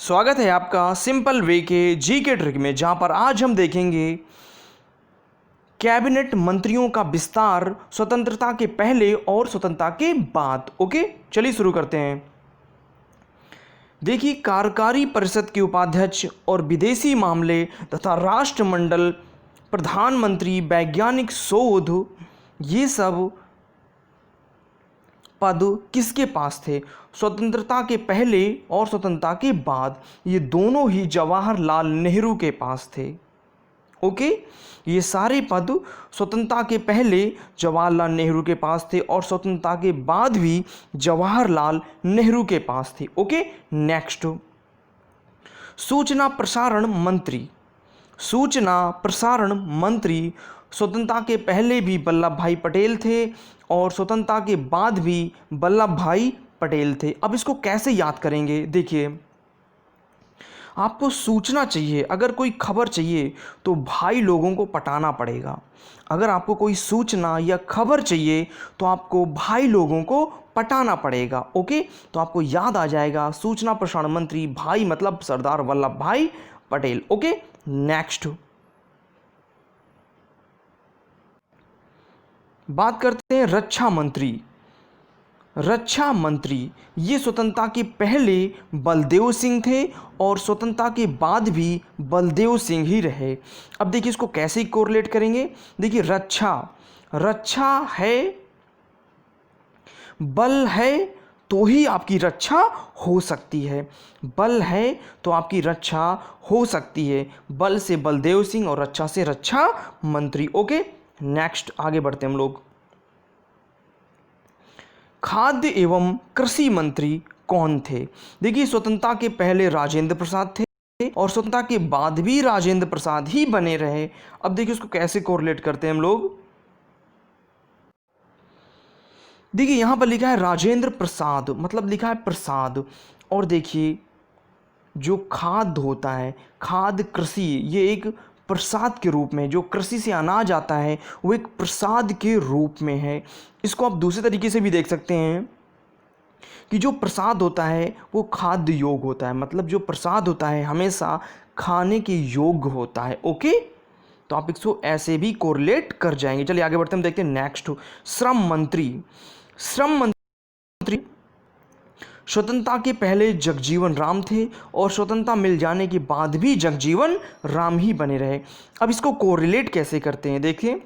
स्वागत है आपका सिंपल वे के जी के ट्रिक में, जहां पर आज हम देखेंगे कैबिनेट मंत्रियों का विस्तार स्वतंत्रता के पहले और स्वतंत्रता के बाद। ओके, चलिए शुरू करते हैं। देखिए, कार्यकारी परिषद के उपाध्यक्ष और विदेशी मामले तथा राष्ट्रमंडल, प्रधानमंत्री, वैज्ञानिक शोध, ये सब पद किसके पास थे? स्वतंत्रता के पहले और स्वतंत्रता के बाद ये दोनों ही जवाहरलाल नेहरू के पास थे। ओके, ये सारे पद स्वतंत्रता के पहले जवाहरलाल नेहरू के पास थे और स्वतंत्रता के बाद भी जवाहरलाल नेहरू के पास थे। ओके, नेक्स्ट, सूचना प्रसारण मंत्री। सूचना प्रसारण मंत्री स्वतंत्रता के पहले भी वल्लभ भाई पटेल थे और स्वतंत्रता के बाद भी वल्लभ भाई पटेल थे। अब इसको कैसे याद करेंगे? देखिए, आपको सूचना चाहिए, अगर कोई खबर चाहिए तो भाई लोगों को पटाना पड़ेगा। अगर आपको कोई सूचना या खबर चाहिए तो आपको भाई लोगों को पटाना पड़ेगा। ओके, तो आपको याद आ जाएगा सूचना प्रसारण मंत्री भाई मतलब सरदार वल्लभ भाई पटेल। ओके, नेक्स्ट बात करते हैं रक्षा मंत्री। रक्षा मंत्री ये स्वतंत्रता के पहले बलदेव सिंह थे और स्वतंत्रता के बाद भी बलदेव सिंह ही रहे। अब देखिए, इसको कैसे कोरिलेट करेंगे? देखिए, रक्षा है, बल है तो ही आपकी रक्षा हो सकती है। बल है तो आपकी रक्षा हो सकती है। बल से बलदेव सिंह और रक्षा से रक्षा मंत्री। ओके, नेक्स्ट आगे बढ़ते हैं हम लोग। खाद्य एवं कृषि मंत्री कौन थे? देखिए, स्वतंत्रता के पहले राजेंद्र प्रसाद थे और स्वतंत्रता के बाद भी राजेंद्र प्रसाद ही बने रहे। अब देखिए, उसको कैसे कोरिलेट करते हैं हम लोग। देखिए, यहां पर लिखा है राजेंद्र प्रसाद, मतलब लिखा है प्रसाद। और देखिए, जो खाद्य होता है, खाद्य कृषि, ये एक प्रसाद के रूप में, जो कृषि से अनाज आता है वो एक प्रसाद के रूप में है। इसको आप दूसरे तरीके से भी देख सकते हैं कि जो प्रसाद होता है वो खाद्य योग होता है, मतलब जो प्रसाद होता है हमेशा खाने के योग्य होता है। ओके, तो आप इसको ऐसे भी कोरिलेट कर जाएंगे। चलिए आगे बढ़ते हैं, हम देखते हैं नेक्स्ट, श्रम मंत्री। श्रम मंत्री स्वतंत्रता के पहले जगजीवन राम थे और स्वतंत्रता मिल जाने के बाद भी जगजीवन राम ही बने रहे। अब इसको कोरिलेट कैसे करते हैं? देखिए,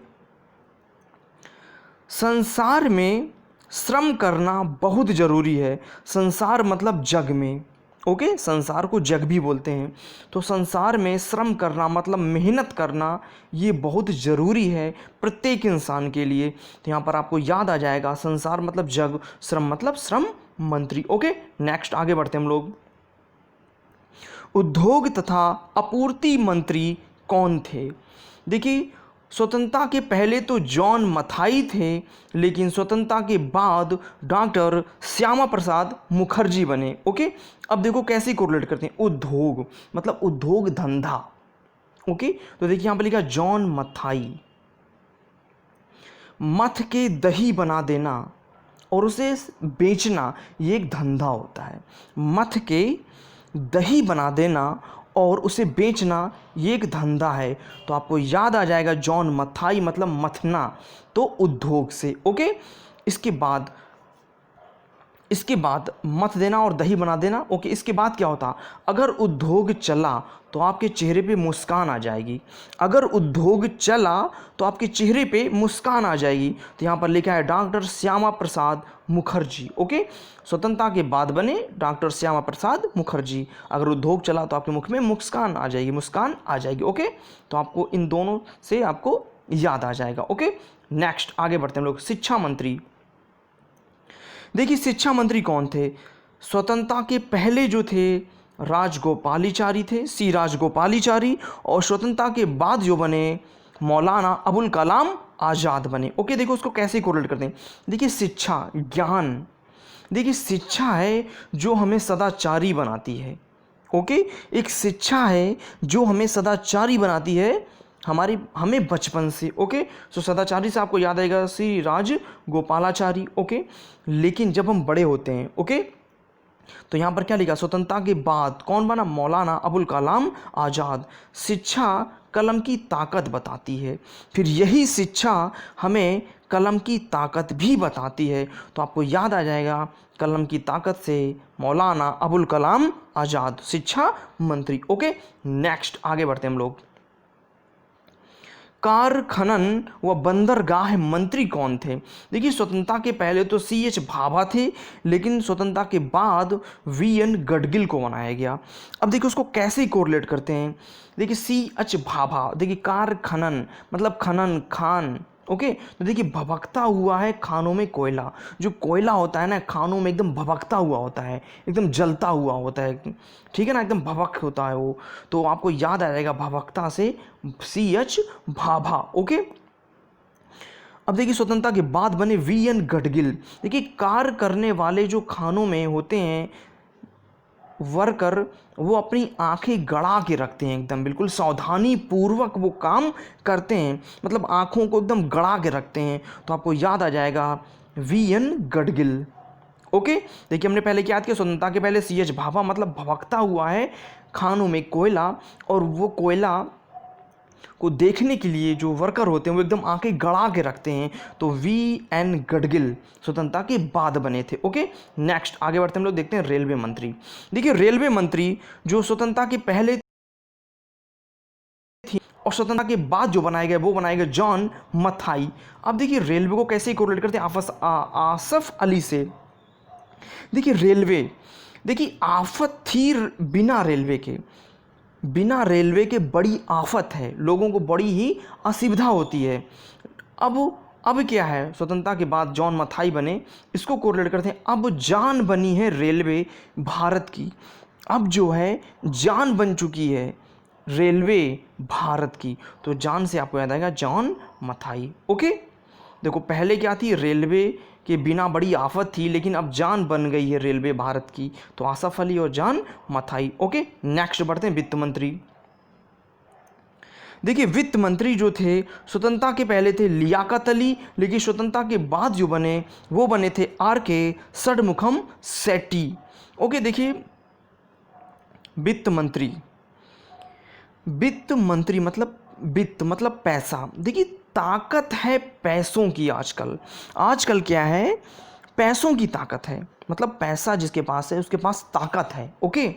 संसार में श्रम करना बहुत ज़रूरी है। संसार मतलब जग में। ओके, संसार को जग भी बोलते हैं। तो संसार में श्रम करना मतलब मेहनत करना, ये बहुत ज़रूरी है प्रत्येक इंसान के लिए। तो यहाँ पर आपको याद आ जाएगा संसार मतलब जग, श्रम मतलब श्रम मंत्री। ओके, नेक्स्ट आगे बढ़ते हैं हम लोग। उद्योग तथा आपूर्ति मंत्री कौन थे? देखिए, स्वतंत्रता के पहले तो जॉन मथाई थे, लेकिन स्वतंत्रता के बाद डॉक्टर श्यामा प्रसाद मुखर्जी बने। ओके, अब देखो कैसे कोरिलेट करते हैं। उद्योग मतलब उद्योग धंधा। ओके, तो देखिए यहाँ पर लिखा जॉन मथाई। मथ के दही बना देना और उसे बेचना, ये एक धंधा होता है। मथ के दही बना देना और उसे बेचना, ये एक धंधा है। तो आपको याद आ जाएगा जॉन मथाई मतलब मथना, तो उद्योग से। ओके, इसके बाद मथ देना और दही बना देना। ओके, इसके बाद क्या होता? अगर उद्योग चला तो आपके चेहरे पे मुस्कान आ जाएगी। अगर उद्योग चला तो आपके चेहरे पे मुस्कान आ जाएगी। तो यहाँ पर लिखा है डॉक्टर श्यामा प्रसाद मुखर्जी। ओके, स्वतंत्रता के बाद बने डॉक्टर श्यामा प्रसाद मुखर्जी। अगर उद्योग चला तो आपके मुख में मुस्कान आ जाएगी, मुस्कान आ जाएगी। ओके, तो आपको इन दोनों से आपको याद आ जाएगा। ओके, नेक्स्ट आगे बढ़ते हैं हम लोग। शिक्षा मंत्री। देखिए, शिक्षा मंत्री कौन थे? स्वतंत्रता के पहले जो थे राजगोपालाचारी थे, सी राजगोपालाचारी, और स्वतंत्रता के बाद जो बने मौलाना अबुल कलाम आज़ाद बने। ओके, देखो उसको कैसे कोरिलेट करते हैं। देखिए, शिक्षा ज्ञान, देखिए शिक्षा है जो हमें सदाचारी बनाती है। ओके, एक शिक्षा है जो हमें सदाचारी बनाती है हमें बचपन से। ओके, सो सदाचारी से आपको याद आएगा श्री राज गोपालाचारी। ओके, लेकिन जब हम बड़े होते हैं, ओके, तो यहाँ पर क्या लिखा, स्वतंत्रता के बाद कौन बना, मौलाना अबुल कलाम आज़ाद। शिक्षा कलम की ताकत बताती है, फिर यही शिक्षा हमें कलम की ताकत भी बताती है। तो आपको याद आ जाएगा कलम की ताकत से मौलाना अबुल कलाम आज़ाद, शिक्षा मंत्री। ओके, नेक्स्ट आगे बढ़ते हैं हम लोग। कार खनन व बंदरगाह मंत्री कौन थे? देखिए स्वतंत्रता के पहले तो CH भाभा थे, लेकिन स्वतंत्रता के बाद VN गडगिल को बनाया गया। अब देखिए उसको कैसे कोरिलेट करते हैं। देखिए CH भाभा, देखिए कार खनन मतलब खनन खान। ओके, तो देखिए भभकता हुआ है खानों में कोयला। जो कोयला होता है ना खानों में एकदम भभकता हुआ होता है, एकदम जलता हुआ होता है, ठीक है ना, एकदम भभक होता है वो। तो आपको याद आ जाएगा भभकता से CH भाभा। ओके, अब देखिए स्वतंत्रता के बाद बने VN गडगिल। देखिए कार्य करने वाले जो खानों में होते हैं वर्कर, वो अपनी आंखें गड़ा के रखते हैं, एकदम बिल्कुल सावधानी पूर्वक वो काम करते हैं, मतलब आंखों को एकदम गड़ा के रखते हैं। तो आपको याद आ जाएगा VN गडगिल। ओके, देखिए हमने पहले क्या याद किया, स्वतंत्रता के पहले CH भाभा मतलब भभकता हुआ है खानों में कोयला, और वो कोयला को देखने के लिए जो वर्कर होते हैं वो एकदम आंखें गड़ा के रखते हैं। तो VN गडगिल स्वतंत्रता के बाद बने थे। ओके, नेक्स्ट आगे बढ़ते हम लोग देखते हैं रेलवे मंत्री। देखिए रेलवे मंत्री जो स्वतंत्रता के पहले थी और स्वतंत्रता के बाद जो बनाए गए वो बनाए गए जॉन मथाई। अब देखिए रेलवे को कैसे कोरिलेट करते हैं आसफ अली से। देखिए रेलवे, देखिए आफत थी बिना रेलवे के बड़ी आफत है, लोगों को बड़ी ही असुविधा होती है। अब क्या है, स्वतंत्रता के बाद जॉन मथाई बने, इसको कोरिलेट करते हैं। अब जान बनी है रेलवे भारत की, अब जो है जान बन चुकी है रेलवे भारत की। तो जान से आपको याद आएगा जॉन मथाई। ओके, देखो पहले क्या थी, रेलवे के बिना बड़ी आफत थी, लेकिन अब जान बन गई है रेलवे भारत की। तो आसफ अली और जान मथाई। ओके, नेक्स्ट बढ़ते हैं वित्त मंत्री। देखिए वित्त मंत्री जो थे स्वतंत्रता के पहले थे लियाकत अली, लेकिन स्वतंत्रता के बाद जो बने वो बने थे RK षडमुखम सेठी। ओके, देखिए वित्त मंत्री मतलब वित्त मतलब पैसा। देखिए ताकत है पैसों की, आजकल क्या है, पैसों की ताकत है, मतलब पैसा जिसके पास है उसके पास ताकत है। ओके,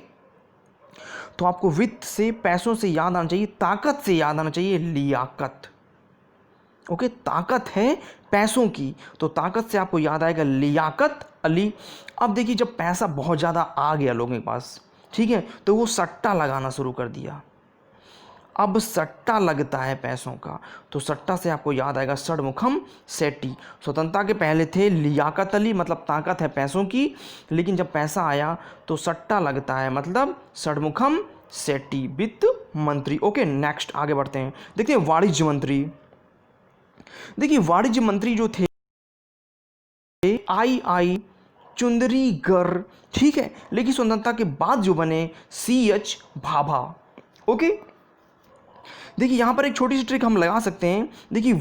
तो आपको वित्त से पैसों से याद आना चाहिए, ताकत से याद आना चाहिए लियाकत। ओके, ताकत है पैसों की, तो ताकत से आपको याद आएगा लियाकत अली। अब देखिए जब पैसा बहुत ज़्यादा आ गया लोगों के पास, ठीक है, तो वो सट्टा लगाना शुरू कर दिया। अब सट्टा लगता है पैसों का, तो सट्टा से आपको याद आएगा षडमुखम सेठी। स्वतंत्रता के पहले थे लियाकत अली मतलब ताकत है पैसों की, लेकिन जब पैसा आया तो सट्टा लगता है मतलब षडमुखम सेठी वित्त मंत्री। ओके, नेक्स्ट आगे बढ़ते हैं, देखते हैं वाणिज्य मंत्री। देखिए वाणिज्य मंत्री जो थे आई चुंदरीगर, ठीक है, लेकिन स्वतंत्रता के बाद जो बने CH भाभा। ओके, देखिए यहाँ पर एक छोटी सी ट्रिक हम लगा सकते हैं। देखिए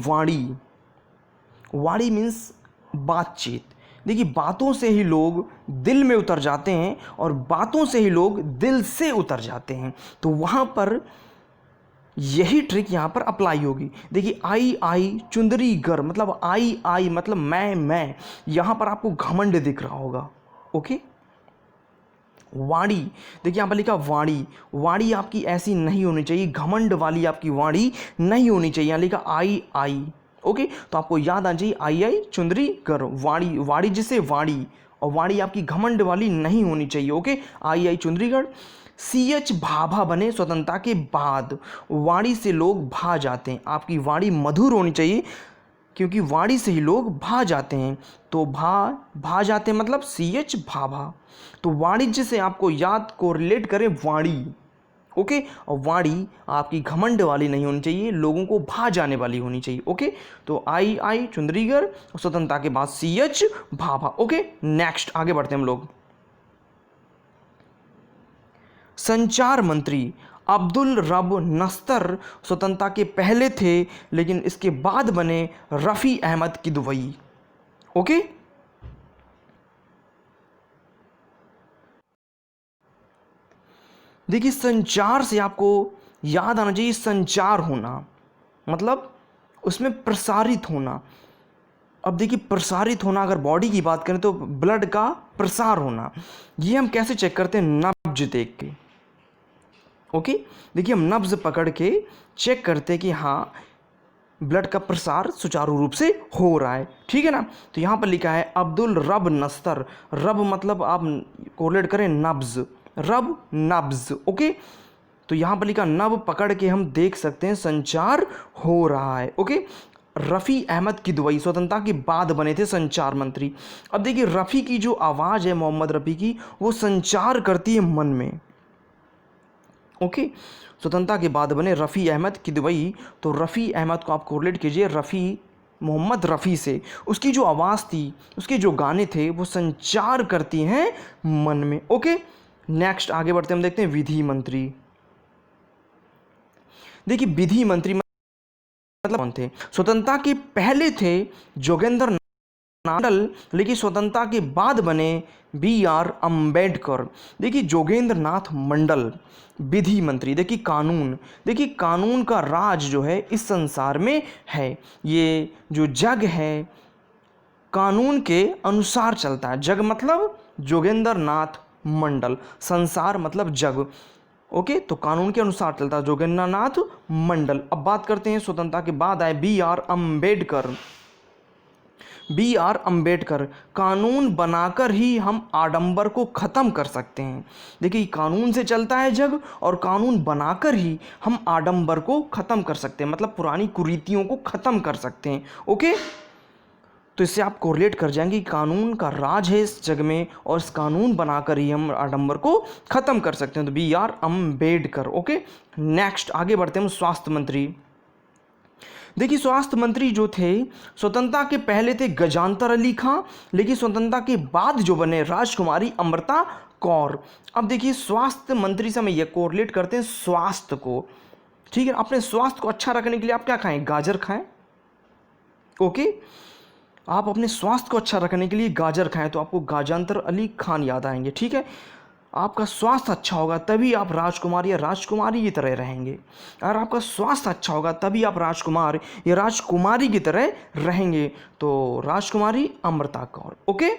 वाणी मीन्स बातचीत। देखिए बातों से ही लोग दिल में उतर जाते हैं और बातों से ही लोग दिल से उतर जाते हैं, तो वहाँ पर यही ट्रिक यहाँ पर अप्लाई होगी। देखिए आई चुंदरीगर मतलब आई मतलब मैं, यहाँ पर आपको घमंड दिख रहा होगा। ओके, वाणी, देखिए यहाँ पर लिखा वाणी आपकी ऐसी नहीं होनी चाहिए, घमंड वाली आपकी वाणी नहीं होनी चाहिए। यहाँ लिखा आई। ओके, तो आपको याद आना चाहिए आई चुंदरीगर, वाणी जिसे वाणी, और वाणी आपकी घमंड वाली नहीं होनी चाहिए। ओके, आई चुंदरीगर। CH भाभा बने स्वतंत्रता के बाद, वाणी से लोग भा जाते हैं, आपकी वाणी मधुर होनी चाहिए, क्योंकि वाणी से ही लोग भा जाते हैं। तो भा जाते हैं मतलब CH भाभा। तो वाणिज्य से आपको याद को रिलेट करें वाणी। ओके, और वाणी आपकी घमंड वाली नहीं होनी चाहिए, लोगों को भा जाने वाली होनी चाहिए। ओके, तो आई चुंदरीगर, स्वतंत्रता के बाद CH भाभा। ओके, नेक्स्ट आगे बढ़ते हैं हम लोग। संचार मंत्री अब्दुल रब नस्तर स्वतंत्रता के पहले थे, लेकिन इसके बाद बने रफ़ी अहमद किदवई। ओके, देखिए संचार से आपको याद आना चाहिए, संचार होना मतलब उसमें प्रसारित होना। अब देखिए प्रसारित होना, अगर बॉडी की बात करें तो ब्लड का प्रसार होना। ये हम कैसे चेक करते हैं? नब्ज देख के। ओके, देखिए हम नब्ज पकड़ के चेक करते हैं कि हाँ ब्लड का प्रसार सुचारू रूप से हो रहा है, ठीक है ना। तो यहाँ पर लिखा है अब्दुल रब नस्तर। रब मतलब आप कोरिलेट करें नब्ज, रब नब्ज। ओके, तो यहाँ पर लिखा नब पकड़ के हम देख सकते हैं संचार हो रहा है। ओके, रफ़ी अहमद किदवई स्वतंत्रता के बाद बने थे संचार मंत्री। अब देखिए रफ़ी की जो आवाज़ है, मोहम्मद रफ़ी की, वो संचार करती है मन में। ओके, स्वतंत्रता के बाद बने रफ़ी अहमद किदवई। तो रफ़ी अहमद को आप कोरिलेट कीजिए रफ़ी, मोहम्मद रफ़ी से। उसकी जो आवाज़ थी, उसके जो गाने थे, वो संचार करती हैं मन में। ओके, नेक्स्ट आगे बढ़ते हम देखते हैं विधि मंत्री। देखिए विधि मंत्री मतलब कौन थे? स्वतंत्रता के पहले थे जोगेंद्र मंडल, लेकिन स्वतंत्रता के बाद बने B.R. अम्बेडकर। देखिए जोगेंद्र नाथ मंडल विधि मंत्री। देखिए कानून, देखिए कानून का राज जो है इस संसार में है। ये जो जग है कानून के अनुसार चलता है। जग मतलब जोगेंद्र नाथ मंडल, संसार मतलब जग। ओके, तो कानून के अनुसार चलता है जोगेंद्र नाथ मंडल। अब बात करते हैं स्वतंत्रता के बाद आए B.R. अम्बेडकर। B.R. अम्बेडकर, कानून बनाकर ही हम आडंबर को ख़त्म कर सकते हैं। देखिए कानून से चलता है जग और कानून बनाकर ही हम आडंबर को ख़त्म कर सकते हैं, मतलब पुरानी कुरीतियों को ख़त्म कर सकते हैं। ओके, तो इससे आप कोरिलेट कर जाएंगे कि कानून का राज है इस जग में और इस कानून बनाकर ही हम आडंबर को ख़त्म कर सकते हैं। तो B.R. अम्बेडकर। ओके, नेक्स्ट आगे बढ़ते हैं हम स्वास्थ्य मंत्री। देखिए स्वास्थ्य मंत्री जो थे स्वतंत्रता के पहले थे गजानतर अली खां, लेकिन स्वतंत्रता के बाद जो बने राजकुमारी अमृता कौर। अब देखिए स्वास्थ्य मंत्री से हम ये कोरिलेट करते हैं स्वास्थ्य को, ठीक है। अपने स्वास्थ्य को अच्छा रखने के लिए आप क्या खाएं? गाजर खाएं। ओके, आप अपने स्वास्थ्य को अच्छा रखने के लिए गाजर खाएं तो आपको गाजंतर अली खान याद आएंगे, ठीक है। आपका स्वास्थ्य अच्छा होगा तभी आप राजकुमार या राजकुमारी की तरह रहेंगे। अगर आपका स्वास्थ्य अच्छा होगा तभी आप राजकुमार या राजकुमारी की तरह रहेंगे। तो राजकुमारी अमृता कौर। ओके,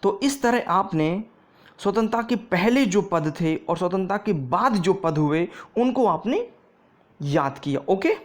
तो इस तरह आपने स्वतंत्रता के पहले जो पद थे और स्वतंत्रता के बाद जो पद हुए उनको आपने याद किया। ओके।